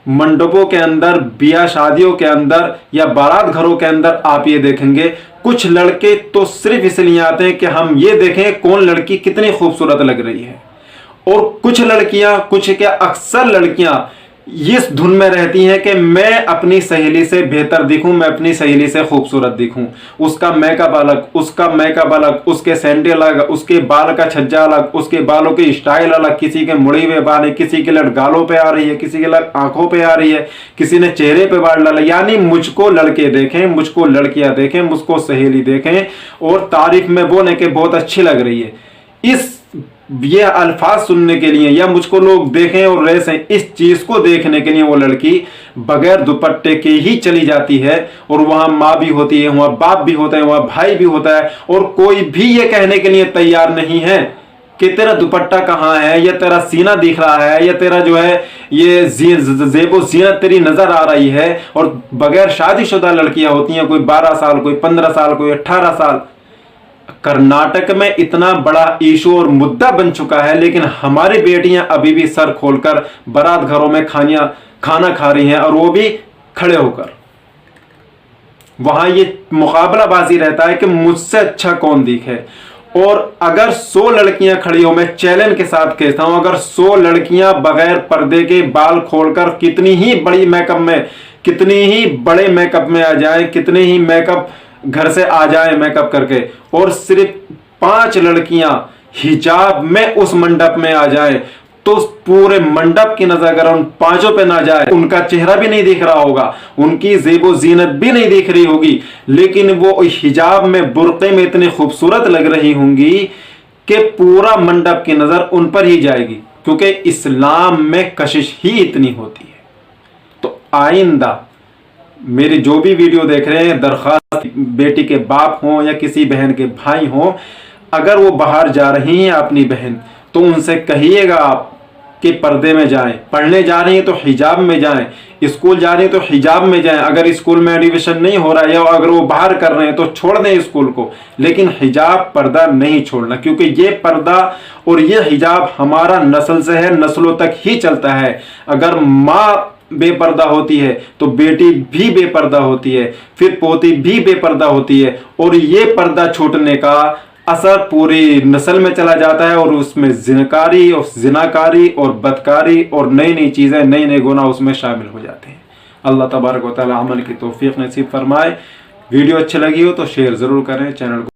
मंडपों के अंदर, ब्याह शादियों के अंदर या बारात घरों के अंदर आप ये देखेंगे कुछ लड़के तो सिर्फ इसलिए आते हैं कि हम ये देखें कौन लड़की कितनी खूबसूरत लग रही है, और कुछ लड़कियां, कुछ क्या अक्सर लड़कियां इस धुन में रहती हैं कि मैं अपनी सहेली से बेहतर दिखूं, मैं अपनी सहेली से खूबसूरत दिखूं। उसका मेकअप अलग, उसका मेकअप अलग, उसके सैंडल अलग, उसके बाल का छज्जा अलग, उसके बालों की स्टाइल अलग, किसी के मुड़ी हुए बाल है, किसी के लड़ गालों पे आ रही है, किसी के लड़ आंखों पे आ रही है, किसी ने चेहरे पे बाल डाला। यानी मुझको लड़के देखें, मुझको लड़कियां देखें, मुझको सहेली देखें और तारीफ में बोले कि बहुत अच्छी लग रही है। ये अल्फाज सुनने के लिए या मुझको लोग देखें और रह सकें, इस चीज को देखने के लिए वो लड़की बगैर दुपट्टे के ही चली जाती है। और वहां माँ भी होती है, वहां बाप भी होता है, वहां भाई भी होता है, और कोई भी ये कहने के लिए तैयार नहीं है कि तेरा दुपट्टा कहाँ है, या तेरा सीना दिख रहा है, या तेरा जो है ये जेबो जीनत तेरी नजर आ रही है। और बगैर शादीशुदा लड़कियां होती हैं, कोई 12 साल, कोई 15 साल, कोई 18 साल। कर्नाटक में इतना बड़ा इशू और मुद्दा बन चुका है, लेकिन हमारी बेटियां अभी भी सर खोलकर बारात घरों में खाना खा रही हैं, और वो भी खड़े होकर। वहां ये मुकाबलाबाजी रहता है कि मुझसे अच्छा कौन दिखे। और अगर 100 लड़कियां खड़ी हो, मैं चैलेंज के साथ कहता हूं, अगर 100 लड़कियां बगैर पर्दे के बाल खोलकर कितनी ही बड़ी मेकअप में, कितनी ही बड़े मेकअप में आ जाए, कितने ही मेकअप घर से आ जाए मेकअप करके, और सिर्फ 5 लड़कियां हिजाब में उस मंडप में आ जाए, तो पूरे मंडप की नजर अगर उन 5 पे ना जाए, उनका चेहरा भी नहीं दिख रहा होगा, उनकी जेबो जीनत भी नहीं दिख रही होगी, लेकिन वो हिजाब में, बुर्के में इतनी खूबसूरत लग रही होंगी कि पूरा मंडप की नजर उन पर ही जाएगी, क्योंकि इस्लाम में कशिश ही इतनी होती है। तो आइंदा मेरी जो भी वीडियो देख रहे हैं, दरख्वास्त बेटी के बाप हों या किसी बहन के भाई हों, अगर वो बाहर जा रही हैं अपनी बहन, तो उनसे कहिएगा आप कि पर्दे में जाएं। पढ़ने जा रही हैं तो हिजाब में जाएं, स्कूल जा रही हैं तो हिजाब में जाएं। अगर स्कूल में एडमिशन नहीं हो रहा है या अगर वो बाहर कर रहे हैं तो छोड़ दें स्कूल को, लेकिन हिजाब, पर्दा नहीं छोड़ना, क्योंकि ये पर्दा और ये हिजाब हमारा नस्ल से है, नस्लों तक ही चलता है। अगर माँ बेपर्दा होती है तो बेटी भी बेपर्दा होती है, फिर पोती भी बेपर्दा होती है, और ये पर्दा छूटने का असर पूरी नस्ल में चला जाता है, और उसमें जिनकारी और जिनाकारी और बदकारी और नई नई चीजें, नए नए गुनाह उसमें शामिल हो जाते हैं। अल्लाह तबारक व तआला अमल की तौफीक नसीब फरमाए। वीडियो अच्छी लगी हो तो शेयर जरूर करें, चैनल को